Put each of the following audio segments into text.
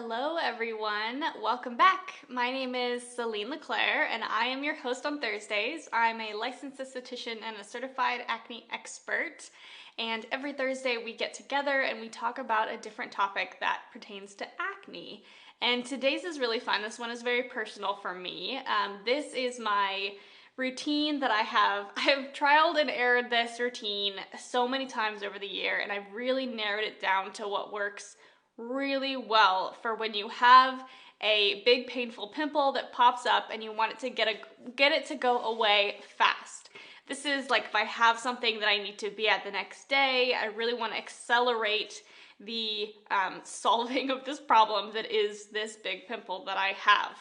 Hello everyone, welcome back. My name is Celine LeClaire and I am your host on Thursdays. I'm a licensed esthetician and a certified acne expert, and every Thursday we get together and we talk about a different topic that pertains to acne. And today's is really fun. This one is very personal for me. This is my routine that I have trialed and errored this routine so many times over the year, and I've really narrowed it down to what works really well for when you have a big painful pimple that pops up and you want it to get it to go away fast. This is like if I have something that I need to be at the next day, I really want to accelerate the solving of this problem that is this big pimple that I have.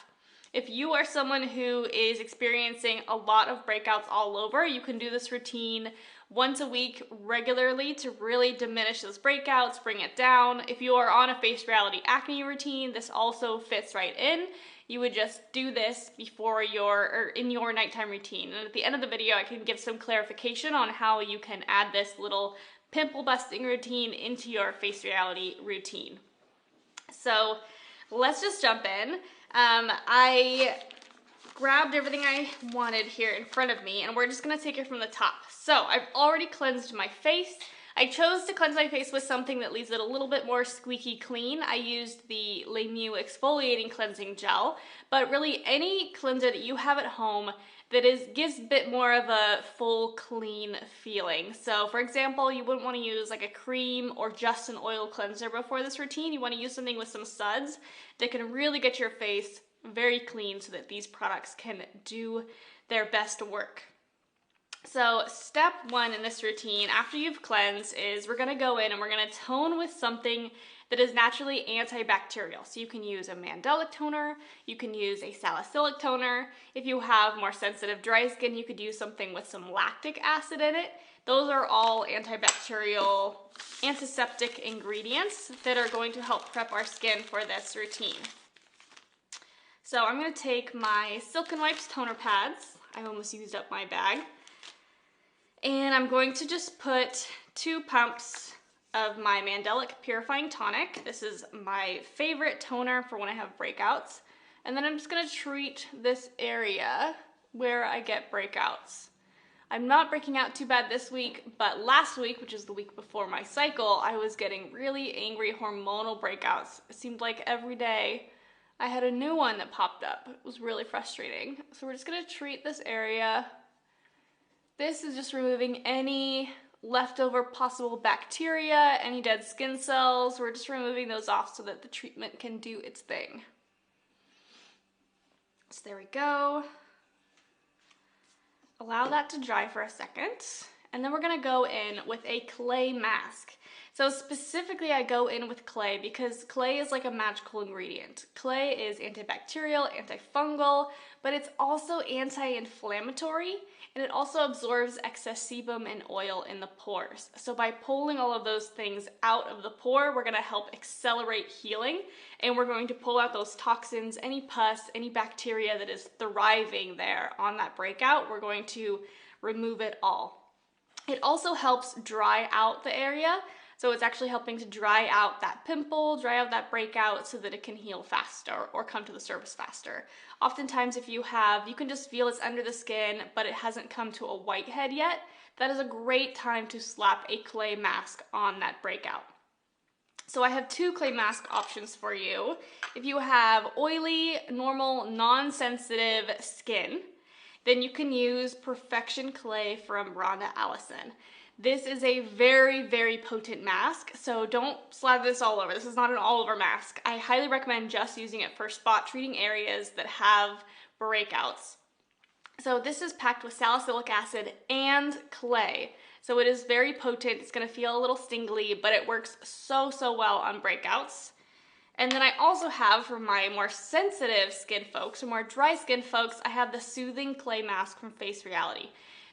If you are someone who is experiencing a lot of breakouts all over, you can do this routine once a week regularly to really diminish those breakouts, bring it down. If you are on a Face Reality acne routine, this also fits right in. You would just do this before in your nighttime routine. And at the end of the video, I can give some clarification on how you can add this little pimple busting routine into your Face Reality routine. So let's just jump in. I grabbed everything I wanted here in front of me, and we're just gonna take it from the top. So I've already cleansed my face. I chose to cleanse my face with something that leaves it a little bit more squeaky clean. I used the Lemieux exfoliating cleansing gel, but really any cleanser that you have at home that gives a bit more of a full clean feeling. So for example, you wouldn't want to use like a cream or just an oil cleanser before this routine. You want to use something with some suds that can really get your face very clean so that these products can do their best work. So step one in this routine after you've cleansed is we're gonna go in and we're gonna tone with something that is naturally antibacterial. So you can use a mandelic toner, you can use a salicylic toner. If you have more sensitive dry skin, you could use something with some lactic acid in it. Those are all antibacterial, antiseptic ingredients that are going to help prep our skin for this routine. So I'm gonna take my Silk & Wipes toner pads. I almost used up my bag. And I'm going to just put 2 pumps of my Mandelic Purifying Tonic. This is my favorite toner for when I have breakouts. And then I'm just gonna treat this area where I get breakouts. I'm not breaking out too bad this week, but last week, which is the week before my cycle, I was getting really angry hormonal breakouts. It seemed like every day I had a new one that popped up. It was really frustrating. So we're just gonna treat this area. This is just removing any leftover possible bacteria, any dead skin cells. We're just removing those off so that the treatment can do its thing. So there we go. Allow that to dry for a second. And then we're gonna go in with a clay mask. So specifically I go in with clay because clay is like a magical ingredient. Clay is antibacterial, antifungal, but it's also anti-inflammatory, and it also absorbs excess sebum and oil in the pores. So by pulling all of those things out of the pore, we're gonna help accelerate healing, and we're going to pull out those toxins, any pus, any bacteria that is thriving there on that breakout. We're going to remove it all. It also helps dry out the area. So it's actually helping to dry out that pimple, dry out that breakout so that it can heal faster or come to the surface faster. Oftentimes if you can just feel it's under the skin, but it hasn't come to a whitehead yet, that is a great time to slap a clay mask on that breakout. So I have 2 clay mask options for you. If you have oily, normal, non-sensitive skin, then you can use Perfection Clay from Rhonda Allison. This is a very, very potent mask, so don't slather this all over. This is not an all-over mask. I highly recommend just using it for spot treating areas that have breakouts. So this is packed with salicylic acid and clay. So it is very potent. It's gonna feel a little stingly, but it works so, so well on breakouts. And then I also have, for my more sensitive skin folks or more dry skin folks, I have the Soothing Clay Mask from Face Reality.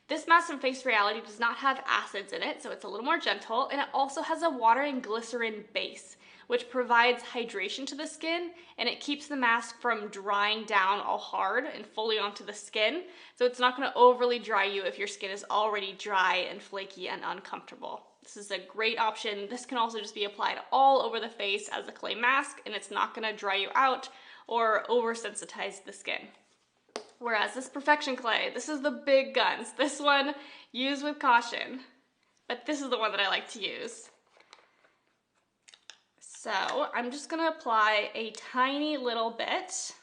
This mask from Face Reality does not have acids in it, so it's a little more gentle, and it also has a water and glycerin base, which provides hydration to the skin, and it keeps the mask from drying down all hard and fully onto the skin, so it's not going to overly dry you if your skin is already dry and flaky and uncomfortable. This is a great option. This can also just be applied all over the face as a clay mask, and it's not gonna dry you out or oversensitize the skin. Whereas this Perfection Clay, this is the big guns. This one, use with caution. But this is the one that I like to use. So I'm just gonna apply a tiny little bit.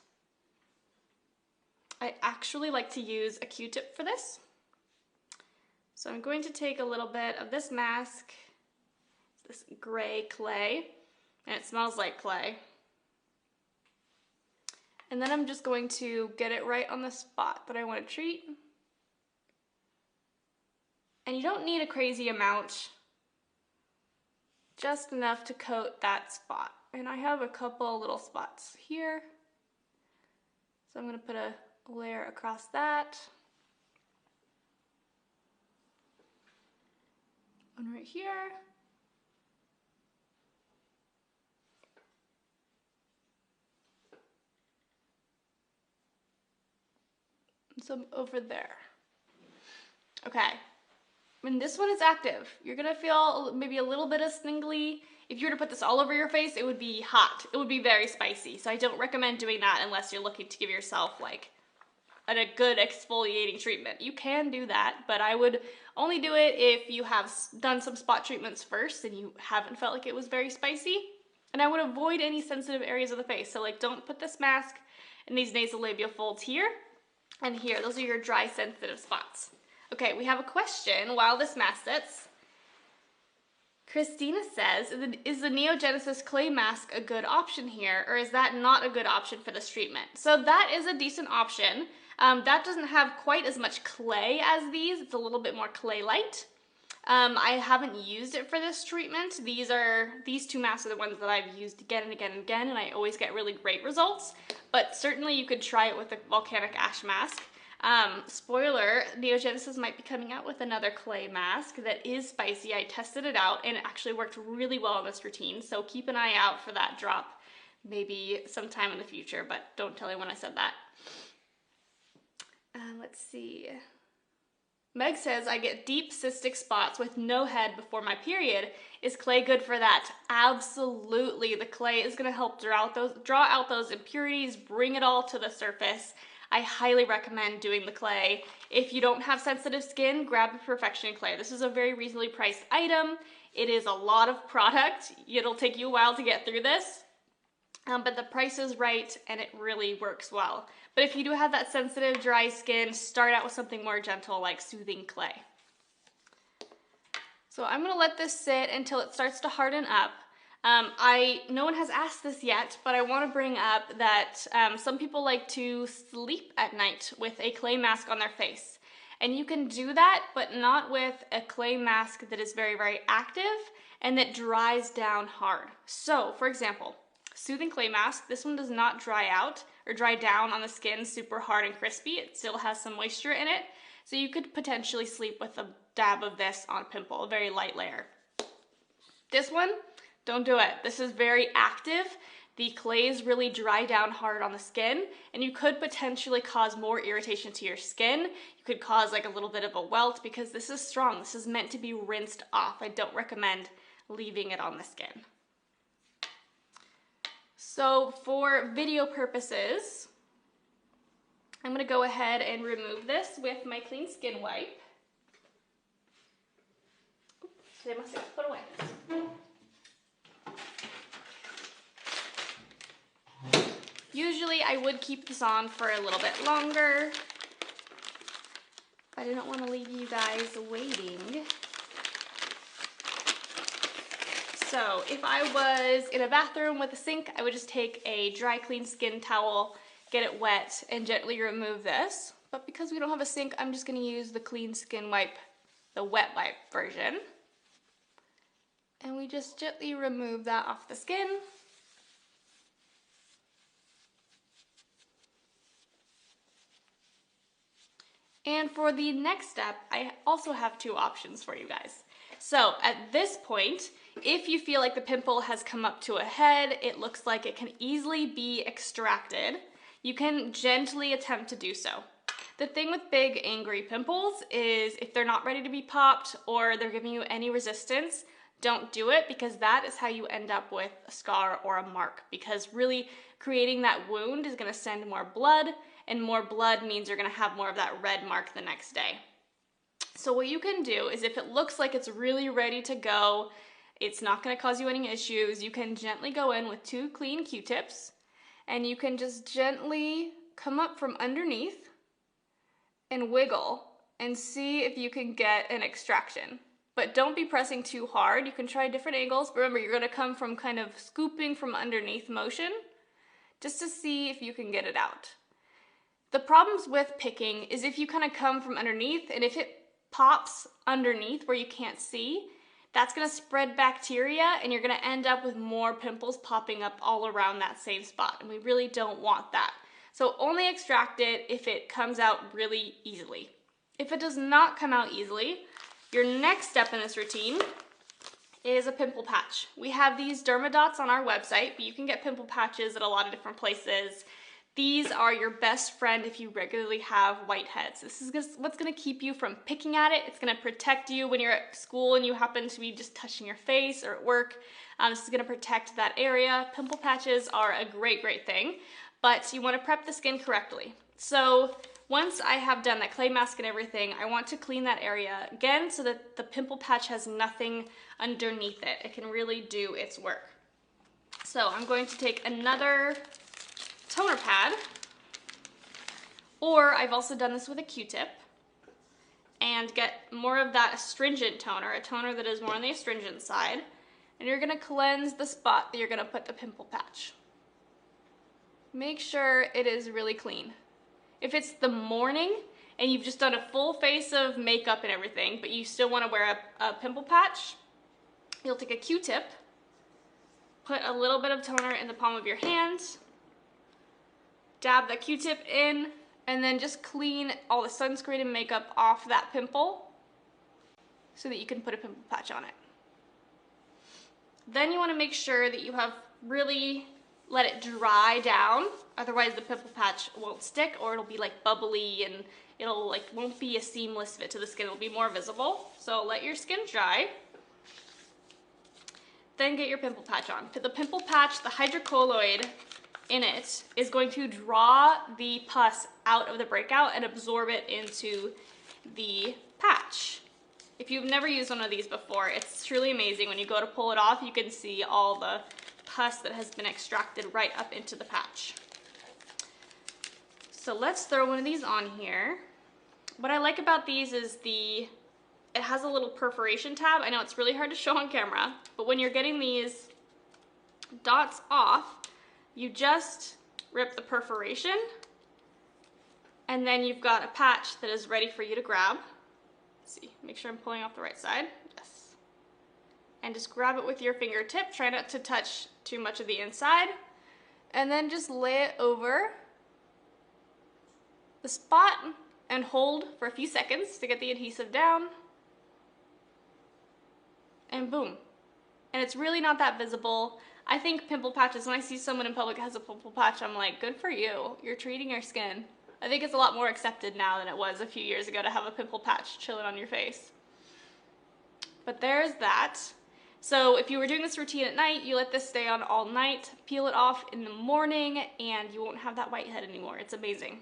I actually like to use a Q-tip for this. So I'm going to take a little bit of this mask, this gray clay, and it smells like clay. And then I'm just going to get it right on the spot that I want to treat. And you don't need a crazy amount, just enough to coat that spot. And I have a couple little spots here. So I'm going to put a layer across that. One right here. Some over there. Okay, when this one is active, you're gonna feel maybe a little bit of stingly. If you were to put this all over your face, it would be hot. It would be very spicy. So I don't recommend doing that unless you're looking to give yourself like a good exfoliating treatment. You can do that, but I would only do it if you have done some spot treatments first and you haven't felt like it was very spicy. And I would avoid any sensitive areas of the face. So like don't put this mask in these nasolabial folds here and here. Those are your dry sensitive spots. Okay, we have a question while this mask sits. Christina says, is the Neogenesis clay mask a good option here, or is that not a good option for this treatment? So that is a decent option. That doesn't have quite as much clay as these. It's a little bit more clay light. I haven't used it for this treatment. These two masks are the ones that I've used again and again and again, and I always get really great results. But certainly you could try it with a volcanic ash mask. Spoiler, Neogenesis might be coming out with another clay mask that is spicy. I tested it out and it actually worked really well in this routine, so keep an eye out for that drop maybe sometime in the future, but don't tell anyone I said that. Let's see. Meg says, I get deep cystic spots with no head before my period. Is clay good for that? Absolutely. The clay is going to help draw out those impurities, bring it all to the surface. I highly recommend doing the clay. If you don't have sensitive skin, grab a Perfection Clay. This is a very reasonably priced item. It is a lot of product. It'll take you a while to get through this, but the price is right and it really works well. But if you do have that sensitive, dry skin, start out with something more gentle like Soothing Clay. So I'm gonna let this sit until it starts to harden up. No one has asked this yet, but I want to bring up that some people like to sleep at night with a clay mask on their face. And you can do that, but not with a clay mask that is very, very active and that dries down hard. So, for example, Soothing Clay Mask, this one does not dry out or dry down on the skin super hard and crispy. It still has some moisture in it. So you could potentially sleep with a dab of this on Pimple, a very light layer. This one, don't do it. This is very active. The clays really dry down hard on the skin, and you could potentially cause more irritation to your skin. You could cause like a little bit of a welt because this is strong. This is meant to be rinsed off. I don't recommend leaving it on the skin. So for video purposes, I'm gonna go ahead and remove this with my clean skin wipe. Oops, I must have put away. Usually I would keep this on for a little bit longer, but I don't want to leave you guys waiting. So if I was in a bathroom with a sink, I would just take a dry clean skin towel, get it wet, and gently remove this. But because we don't have a sink, I'm just going to use the clean skin wipe, the wet wipe version. And we just gently remove that off the skin. And for the next step, I also have two options for you guys. So at this point, if you feel like the pimple has come up to a head, it looks like it can easily be extracted, you can gently attempt to do so. The thing with big angry pimples is if they're not ready to be popped or they're giving you any resistance, don't do it, because that is how you end up with a scar or a mark, because really creating that wound is going to send more blood, and more blood means you're going to have more of that red mark the next day. So what you can do is, if it looks like it's really ready to go, it's not going to cause you any issues, you can gently go in with 2 clean Q-tips, and you can just gently come up from underneath and wiggle and see if you can get an extraction. But don't be pressing too hard. You can try different angles. But remember, you're going to come from kind of scooping from underneath motion just to see if you can get it out. The problems with picking is if you kind of come from underneath, and if it pops underneath where you can't see, that's going to spread bacteria, and you're going to end up with more pimples popping up all around that same spot, and we really don't want that. So only extract it if it comes out really easily. If it does not come out easily, your next step in this routine is a pimple patch. We have these Dermadots on our website, but you can get pimple patches at a lot of different places. These are your best friend if you regularly have whiteheads. This is what's gonna keep you from picking at it. It's gonna protect you when you're at school and you happen to be just touching your face, or at work. This is gonna protect that area. Pimple patches are a great, great thing, but you wanna prep the skin correctly. So once I have done that clay mask and everything, I want to clean that area again so that the pimple patch has nothing underneath it. It can really do its work. So I'm going to take another toner pad, or I've also done this with a Q-tip, and get more of that astringent toner, a toner that is more on the astringent side, and you're gonna cleanse the spot that you're gonna put the pimple patch. Make sure it is really clean. If it's the morning and you've just done a full face of makeup and everything, but you still want to wear a pimple patch, you'll take a Q-tip, put a little bit of toner in the palm of your hand, dab the Q-tip in, and then just clean all the sunscreen and makeup off that pimple so that you can put a pimple patch on it. Then you want to make sure that you have really let it dry down, otherwise the pimple patch won't stick, or it'll be like bubbly and it'll won't be a seamless fit to the skin, it'll be more visible. So let your skin dry, then get your pimple patch on. For the pimple patch, the hydrocolloid in it is going to draw the pus out of the breakout and absorb it into the patch. If you've never used one of these before, it's truly amazing. When you go to pull it off, you can see all the pus that has been extracted right up into the patch. So let's throw one of these on here. What I like about these is it has a little perforation tab. I know it's really hard to show on camera, but when you're getting these dots off, you just rip the perforation, and then you've got a patch that is ready for you to grab. Let's see, make sure I'm pulling off the right side. Yes. And just grab it with your fingertip. Try not to touch too much of the inside. And then just lay it over the spot and hold for a few seconds to get the adhesive down. And boom. And it's really not that visible. I think pimple patches, when I see someone in public that has a pimple patch, I'm like, good for you. You're treating your skin. I think it's a lot more accepted now than it was a few years ago to have a pimple patch chilling on your face. But there's that. So if you were doing this routine at night, you let this stay on all night, peel it off in the morning, and you won't have that whitehead anymore. It's amazing.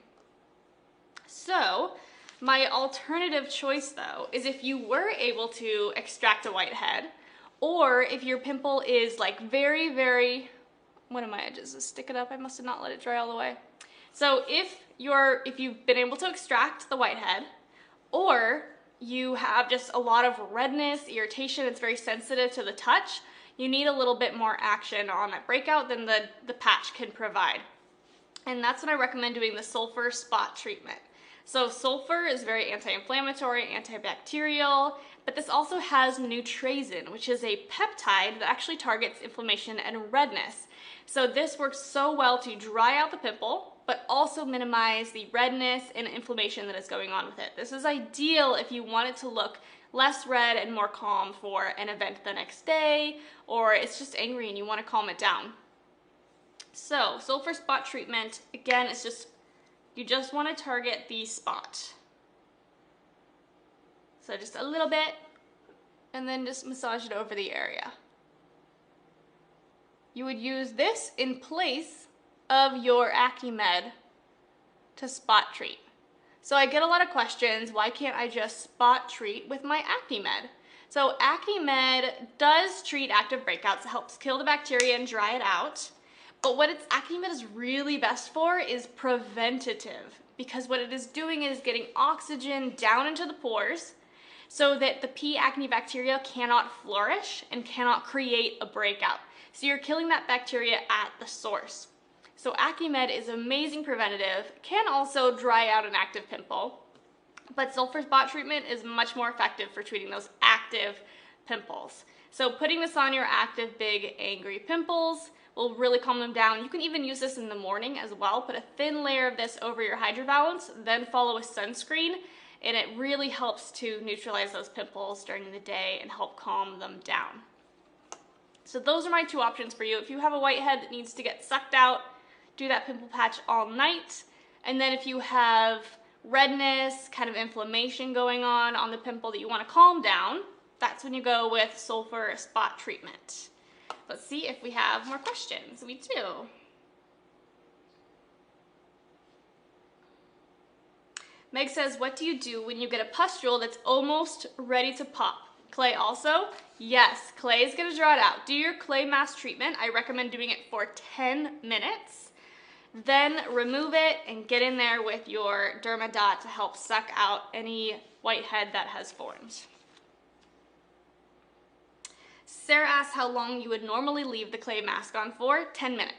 So my alternative choice, though, is if you were able to extract a whitehead, or if your pimple is like very, very, one of my edges is sticking up. I must have not let it dry all the way. So if you've been able to extract the whitehead, or you have just a lot of redness, irritation, it's very sensitive to the touch, you need a little bit more action on that breakout than the patch can provide. And that's when I recommend doing the sulfur spot treatment. So sulfur is very anti-inflammatory, antibacterial, but this also has nutrazin, which is a peptide that actually targets inflammation and redness. So this works so well to dry out the pimple, but also minimize the redness and inflammation that is going on with it. This is ideal if you want it to look less red and more calm for an event the next day, or it's just angry and you want to calm it down. So sulfur spot treatment, again, it's just You just want to target the spot. So just a little bit, and then just massage it over the area. You would use this in place of your acne med to spot treat. So I get a lot of questions, why can't I just spot treat with my acne med? So acne med does treat active breakouts. It helps kill the bacteria and dry it out. But what acne med is really best for is preventative, because what it is doing is getting oxygen down into the pores so that the P. acne bacteria cannot flourish and cannot create a breakout. So you're killing that bacteria at the source. So acne med is amazing preventative, can also dry out an active pimple, but sulfur spot treatment is much more effective for treating those active pimples. So putting this on your active, big, angry pimples will really calm them down. You can even use this in the morning as well. Put a thin layer of this over your hydrovalance, then follow with sunscreen, and it really helps to neutralize those pimples during the day and help calm them down. So those are my two options for you. If you have a whitehead that needs to get sucked out, do that pimple patch all night. And then if you have redness, kind of inflammation going on the pimple that you want to calm down, that's when you go with sulfur spot treatment. Let's see if we have more questions. We do. Meg says, what do you do when you get a pustule that's almost ready to pop? Clay also? Yes, clay is going to draw it out. Do your clay mask treatment. I recommend doing it for 10 minutes. Then remove it and get in there with your Dermadot to help suck out any whitehead that has formed. Sarah asks how long you would normally leave the clay mask on for. 10 minutes.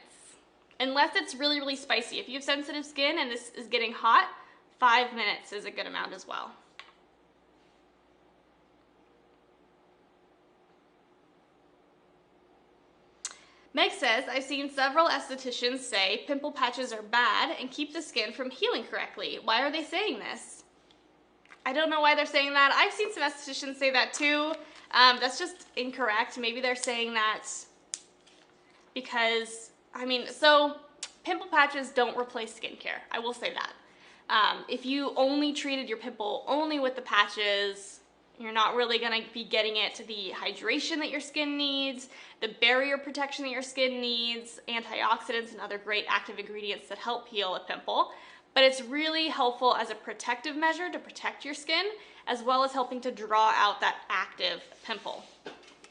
Unless it's really, really spicy. If you have sensitive skin and this is getting hot, 5 minutes is a good amount as well. Meg says, I've seen several estheticians say pimple patches are bad and keep the skin from healing correctly. Why are they saying this? I don't know why they're saying that. I've seen some estheticians say that too. That's just incorrect. Maybe they're saying that because, so pimple patches don't replace skincare. I will say that. If you only treated your pimple only with the patches, you're not really going to be getting it the hydration that your skin needs, the barrier protection that your skin needs, antioxidants and other great active ingredients that help heal a pimple. But it's really helpful as a protective measure to protect your skin, as well as helping to draw out that active pimple.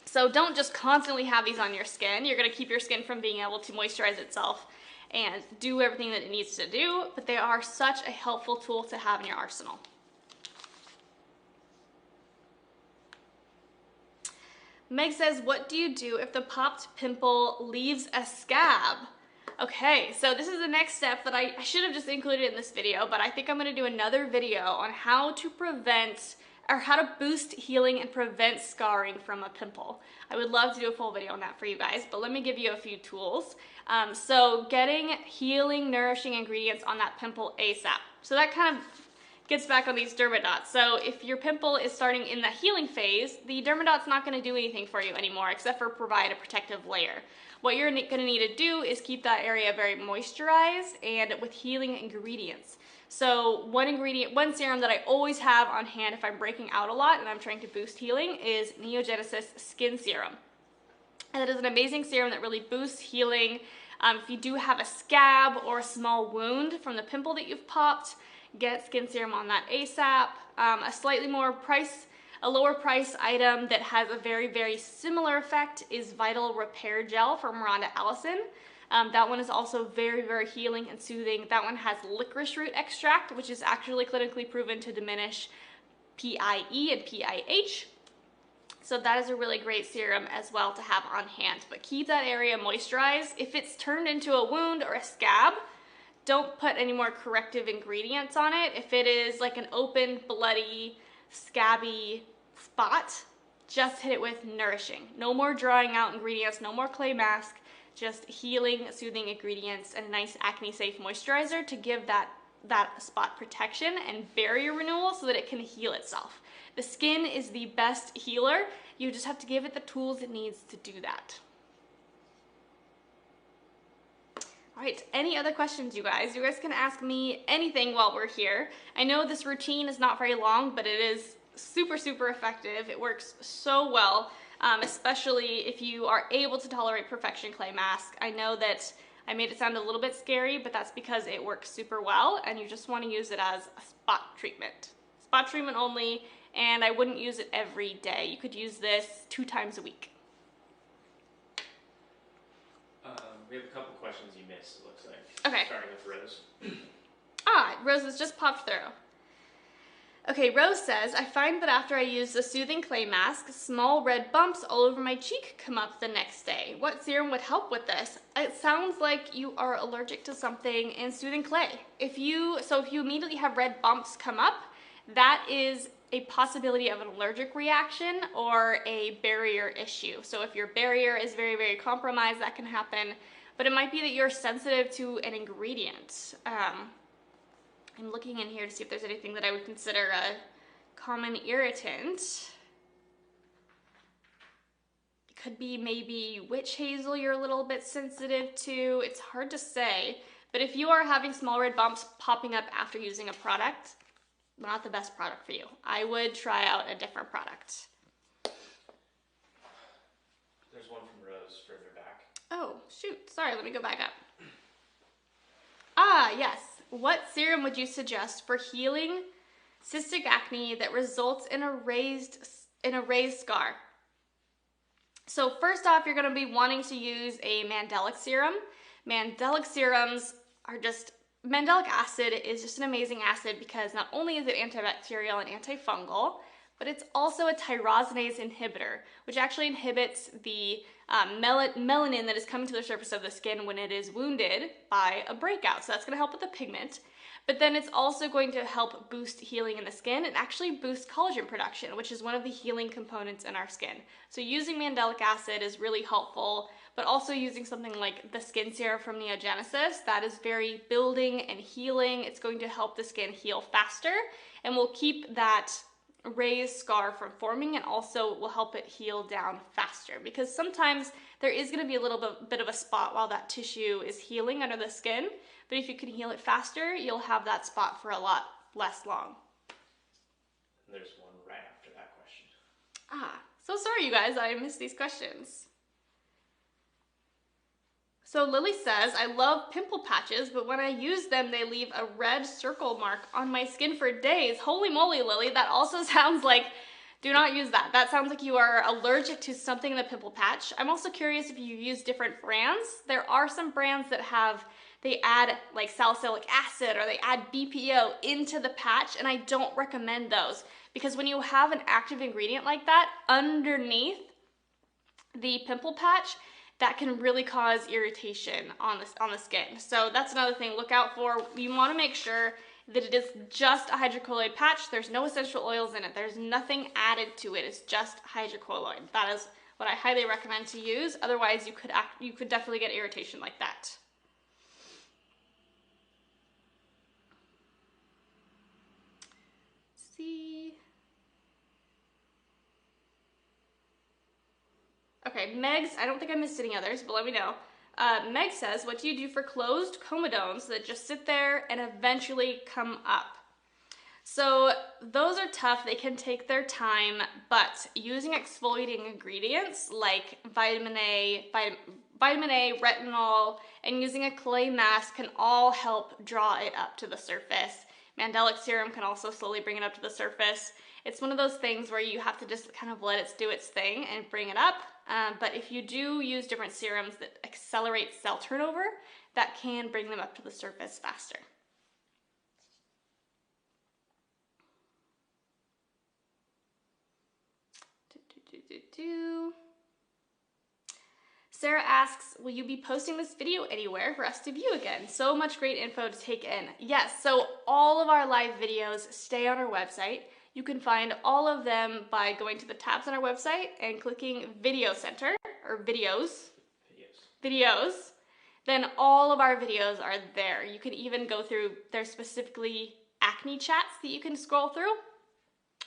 So don't just constantly have these on your skin. You're going to keep your skin from being able to moisturize itself and do everything that it needs to do, but they are such a helpful tool to have in your arsenal. Meg says, what do you do if the popped pimple leaves a scab? Okay, so this is the next step that I should have just included in this video, but I think I'm going to do another video on how to prevent or how to boost healing and prevent scarring from a pimple. I would love to do a full video on that for you guys, but let me give you a few tools. So getting healing, nourishing ingredients on that pimple ASAP. So that kind of gets back on these Dermadots. So if your pimple is starting in the healing phase, the Dermadot's not going to do anything for you anymore except for provide a protective layer. What you're going to need to do is keep that area very moisturized and with healing ingredients. So one serum that I always have on hand if I'm breaking out a lot and I'm trying to boost healing is Neogenesis Skin Serum. And it is an amazing serum that really boosts healing. If you do have a scab or a small wound from the pimple that you've popped, get skin serum on that ASAP. A lower price item that has a very, very similar effect is Vital Repair Gel from Rhonda Allison. That one is also very, very healing and soothing. That one has licorice root extract, which is actually clinically proven to diminish PIE and PIH. So that is a really great serum as well to have on hand. But keep that area moisturized. If it's turned into a wound or a scab, don't put any more corrective ingredients on it. If it is like an open, bloody, scabby spot, just hit it with nourishing. No more drawing out ingredients, no more clay mask, just healing, soothing ingredients and a nice acne safe moisturizer to give that spot protection and barrier renewal so that it can heal itself. The skin is the best healer. You just have to give it the tools it needs to do that. All right, any other questions, you guys? You guys can ask me anything while we're here. I know this routine is not very long, but it is super, super effective. It works so well, especially if you are able to tolerate Perfection Clay Mask. I know that I made it sound a little bit scary, but that's because it works super well, and you just want to use it as a spot treatment. Spot treatment only, and I wouldn't use it every day. You could use this 2 times a week. We have a couple questions you missed, it looks like. Okay. Starting with Rose. Rose has just popped through. Okay, Rose says, I find that after I use the soothing clay mask, small red bumps all over my cheek come up the next day. What serum would help with this? It sounds like you are allergic to something in soothing clay. If you immediately have red bumps come up, that is a possibility of an allergic reaction or a barrier issue. So if your barrier is very, very compromised, that can happen. But it might be that you're sensitive to an ingredient. I'm looking in here to see if there's anything that I would consider a common irritant. It could be maybe witch hazel you're a little bit sensitive to. It's hard to say. But if you are having small red bumps popping up after using a product, not the best product for you. I would try out a different product. There's one from Rose further back. Oh, shoot. Sorry, let me go back up. Yes. What serum would you suggest for healing cystic acne that results in a raised scar? So first off, you're going to be wanting to use a mandelic serum. Mandelic acid is just an amazing acid because not only is it antibacterial and antifungal, but it's also a tyrosinase inhibitor, which actually inhibits the melanin that is coming to the surface of the skin when it is wounded by a breakout. So that's going to help with the pigment. But then it's also going to help boost healing in the skin and actually boost collagen production, which is one of the healing components in our skin. So using mandelic acid is really helpful, but also using something like the skin serum from Neogenesis, that is very building and healing. It's going to help the skin heal faster and will keep that raised scar from forming, and also will help it heal down faster, because sometimes there is going to be a little bit of a spot while that tissue is healing under the skin, but if you can heal it faster, you'll have that spot for a lot less long. There's one right after that question. So sorry you guys, I missed these questions. So Lily says, I love pimple patches, but when I use them, they leave a red circle mark on my skin for days. Holy moly, Lily, that also sounds like, do not use that. That sounds like you are allergic to something in the pimple patch. I'm also curious if you use different brands. There are some brands that they add like salicylic acid or they add BPO into the patch, and I don't recommend those because when you have an active ingredient like that underneath the pimple patch, that can really cause irritation on the skin. So that's another thing look out for. You want to make sure that it is just a hydrocolloid patch. There's no essential oils in it. There's nothing added to it. It's just hydrocolloid. That is what I highly recommend to use. Otherwise, you could definitely get irritation like that. Let's see. Okay, Meg's, I don't think I missed any others, but let me know. Meg says, what do you do for closed comedones that just sit there and eventually come up? So those are tough. They can take their time, but using exfoliating ingredients like vitamin A, retinol, and using a clay mask can all help draw it up to the surface. Mandelic serum can also slowly bring it up to the surface. It's one of those things where you have to just kind of let it do its thing and bring it up. But if you do use different serums that accelerate cell turnover, that can bring them up to the surface faster. Sarah asks, will you be posting this video anywhere for us to view again? So much great info to take in. Yes, so all of our live videos stay on our website. You can find all of them by going to the tabs on our website and clicking Video Center, or Videos. Then all of our videos are there. You can even go through, there's specifically acne chats that you can scroll through,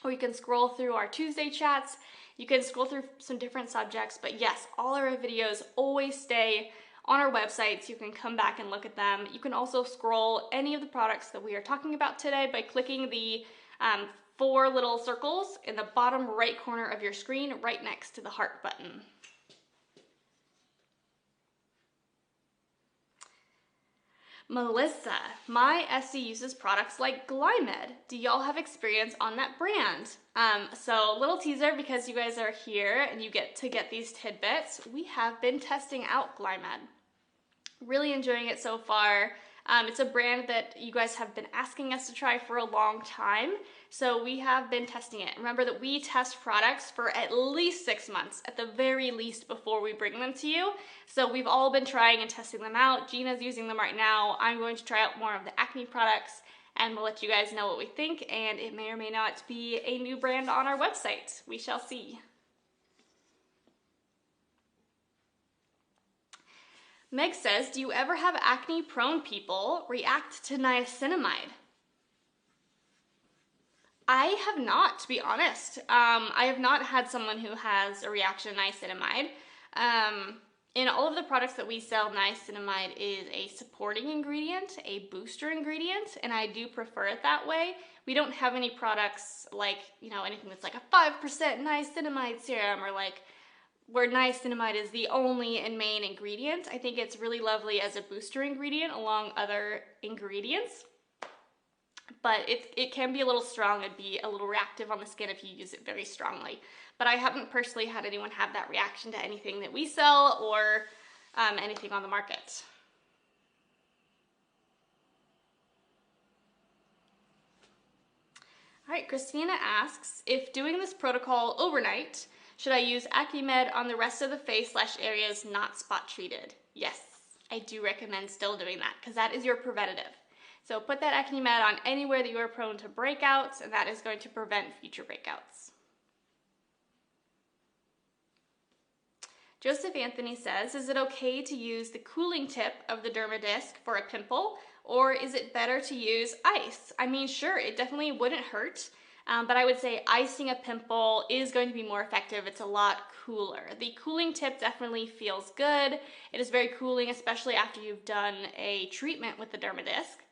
or you can scroll through our Tuesday chats. You can scroll through some different subjects, but yes, all our videos always stay on our website, so you can come back and look at them. You can also scroll any of the products that we are talking about today by clicking the 4 little circles in the bottom right corner of your screen right next to the heart button. Melissa, my SC uses products like Glymed. Do y'all have experience on that brand? So little teaser, because you guys are here and you get to get these tidbits. We have been testing out Glymed. Really enjoying it so far. It's a brand that you guys have been asking us to try for a long time, so we have been testing it. Remember that we test products for at least 6 months, at the very least, before we bring them to you. So we've all been trying and testing them out. Gina's using them right now. I'm going to try out more of the acne products, and we'll let you guys know what we think, and it may or may not be a new brand on our website. We shall see. Meg says, do you ever have acne-prone people react to niacinamide? I have not, to be honest. I have not had someone who has a reaction to niacinamide. In all of the products that we sell, niacinamide is a supporting ingredient, a booster ingredient, and I do prefer it that way. We don't have any products like, anything that's like a 5% niacinamide serum, or like where niacinamide is the only and main ingredient. I think it's really lovely as a booster ingredient along other ingredients, but it can be a little strong and be a little reactive on the skin if you use it very strongly. But I haven't personally had anyone have that reaction to anything that we sell or anything on the market. All right, Christina asks, if doing this protocol overnight, should I use AcneMed on the rest of the face/areas not spot treated? Yes, I do recommend still doing that, because that is your preventative. So put that AcneMed on anywhere that you are prone to breakouts, and that is going to prevent future breakouts. Joseph Anthony says, is it okay to use the cooling tip of the Dermadisc for a pimple, or is it better to use ice? I mean, sure, it definitely wouldn't hurt. But I would say icing a pimple is going to be more effective. It's a lot cooler. The cooling tip definitely feels good. It is very cooling, especially after you've done a treatment with the Dermadisc.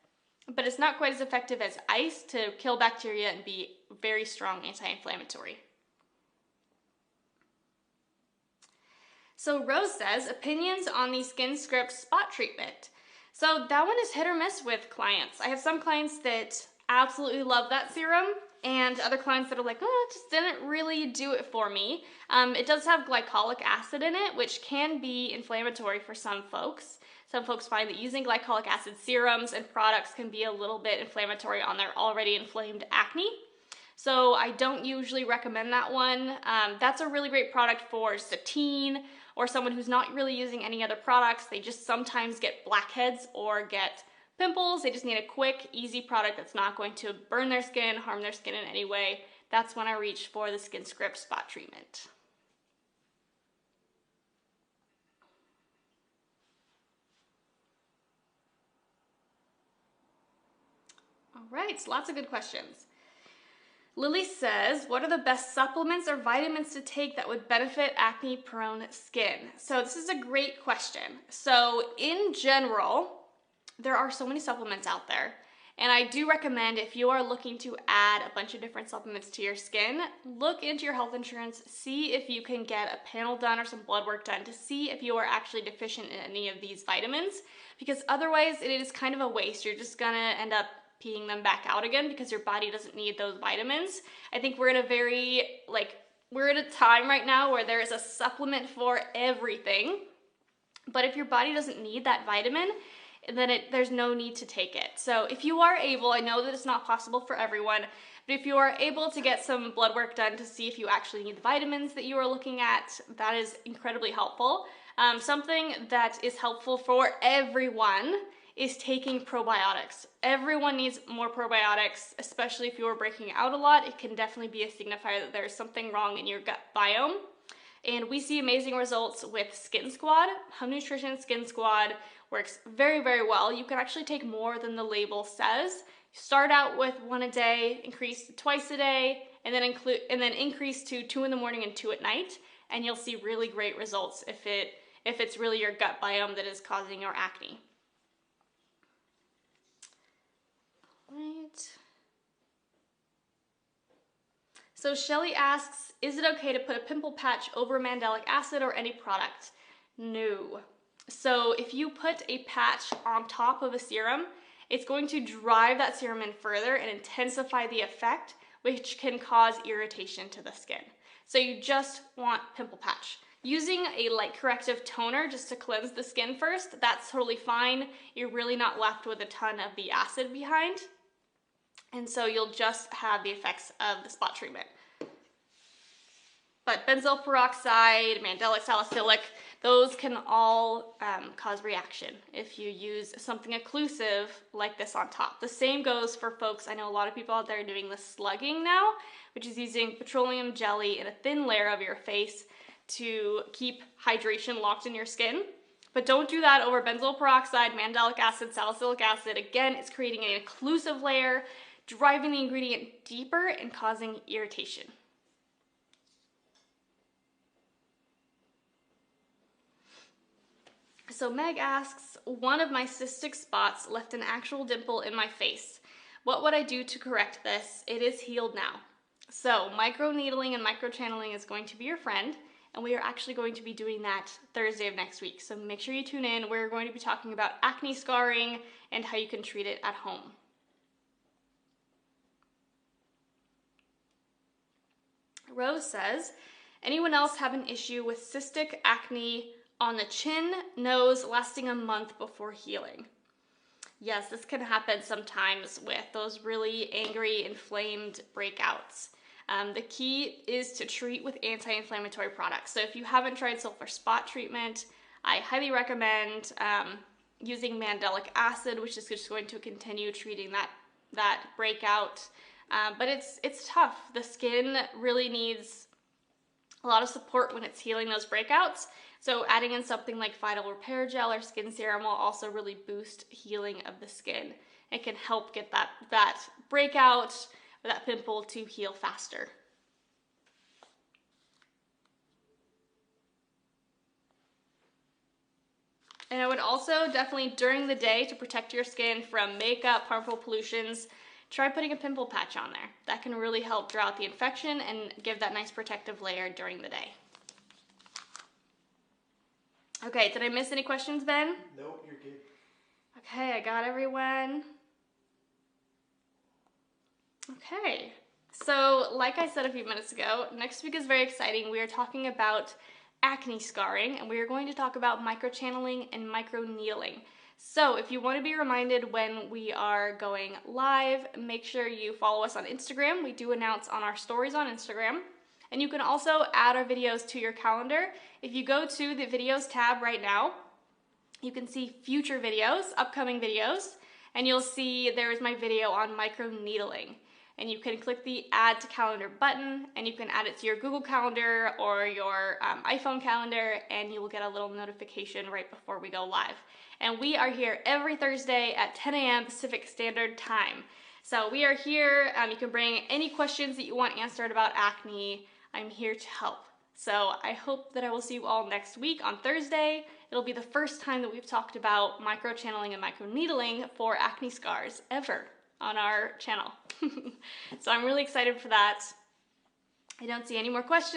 But it's not quite as effective as ice to kill bacteria and be very strong anti-inflammatory. So Rose says, opinions on the Skin Script spot treatment. So that one is hit or miss with clients. I have some clients that absolutely love that serum, and other clients that are like, oh, it just didn't really do it for me. It does have glycolic acid in it, which can be inflammatory for some folks. Some folks find that using glycolic acid serums and products can be a little bit inflammatory on their already inflamed acne. So I don't usually recommend that one. That's a really great product for Celine or someone who's not really using any other products. They just sometimes get blackheads or get pimples. They just need a quick, easy product that's not going to burn their skin, harm their skin in any way. That's when I reach for the Skin Script spot treatment. All right, so lots of good questions. Lily says, what are the best supplements or vitamins to take that would benefit acne-prone skin? So this is a great question. So in general, there are so many supplements out there, and I do recommend, if you are looking to add a bunch of different supplements to your skin, look into your health insurance, see if you can get a panel done or some blood work done to see if you are actually deficient in any of these vitamins, because otherwise it is kind of a waste. You're just gonna end up peeing them back out again because your body doesn't need those vitamins. I think we're in a we're at a time right now where there is a supplement for everything, but if your body doesn't need that vitamin, then there's no need to take it. So if you are able, I know that it's not possible for everyone, but if you are able to get some blood work done to see if you actually need the vitamins that you are looking at, that is incredibly helpful. Something that is helpful for everyone is taking probiotics. Everyone needs more probiotics, especially if you are breaking out a lot. It can definitely be a signifier that there's something wrong in your gut biome. And we see amazing results with Skin Squad. Home Nutrition Skin Squad works very, very well. You can actually take more than the label says. Start out with 1 a day, increase to twice a day, and then increase to 2 in the morning and 2 at night, and you'll see really great results if it if it's really your gut biome that is causing your acne. Right. So Shelly asks, is it okay to put a pimple patch over mandelic acid or any product? No. So if you put a patch on top of a serum, it's going to drive that serum in further and intensify the effect, which can cause irritation to the skin. So you just want pimple patch. Using a light corrective toner just to cleanse the skin first, that's totally fine. You're really not left with a ton of the acid behind. And so you'll just have the effects of the spot treatment. But benzoyl peroxide, mandelic salicylic, those can all cause reaction if you use something occlusive like this on top. The same goes for folks, I know a lot of people out there doing the slugging now, which is using petroleum jelly in a thin layer of your face to keep hydration locked in your skin. But don't do that over benzoyl peroxide, mandelic acid, salicylic acid. Again, it's creating an occlusive layer, driving the ingredient deeper and causing irritation. So Meg asks, one of my cystic spots left an actual dimple in my face. What would I do to correct this? It is healed now. So microneedling and microchanneling is going to be your friend, and we are actually going to be doing that Thursday of next week. So make sure you tune in. We're going to be talking about acne scarring and how you can treat it at home. Rose says, anyone else have an issue with cystic acne on the chin, nose, lasting a month before healing? Yes, this can happen sometimes with those really angry, inflamed breakouts. The key is to treat with anti-inflammatory products. So if you haven't tried sulfur spot treatment, I highly recommend using mandelic acid, which is just going to continue treating that breakout. But it's tough. The skin really needs a lot of support when it's healing those breakouts. So adding in something like Phytal Repair Gel or Skin Serum will also really boost healing of the skin. It can help get that breakout or that pimple to heal faster. And I would also definitely during the day, to protect your skin from makeup, harmful pollutions, try putting a pimple patch on there. That can really help draw out the infection and give that nice protective layer during the day. Okay, did I miss any questions, Ben? Nope, you're good. Okay, I got everyone. Okay, so like I said a few minutes ago, next week is very exciting. We are talking about acne scarring, and we are going to talk about microchanneling and microneedling. So if you want to be reminded when we are going live, make sure you follow us on Instagram. We do announce on our stories on Instagram. And you can also add our videos to your calendar. If you go to the videos tab right now, you can see future videos, upcoming videos, and you'll see there is my video on microneedling. And you can click the add to calendar button, and you can add it to your Google Calendar or your iPhone calendar, and you will get a little notification right before we go live. And we are here every Thursday at 10 a.m. Pacific Standard Time. So we are here. You can bring any questions that you want answered about acne. I'm here to help. So I hope that I will see you all next week on Thursday. It'll be the first time that we've talked about microchanneling and microneedling for acne scars ever on our channel. So I'm really excited for that. I don't see any more questions.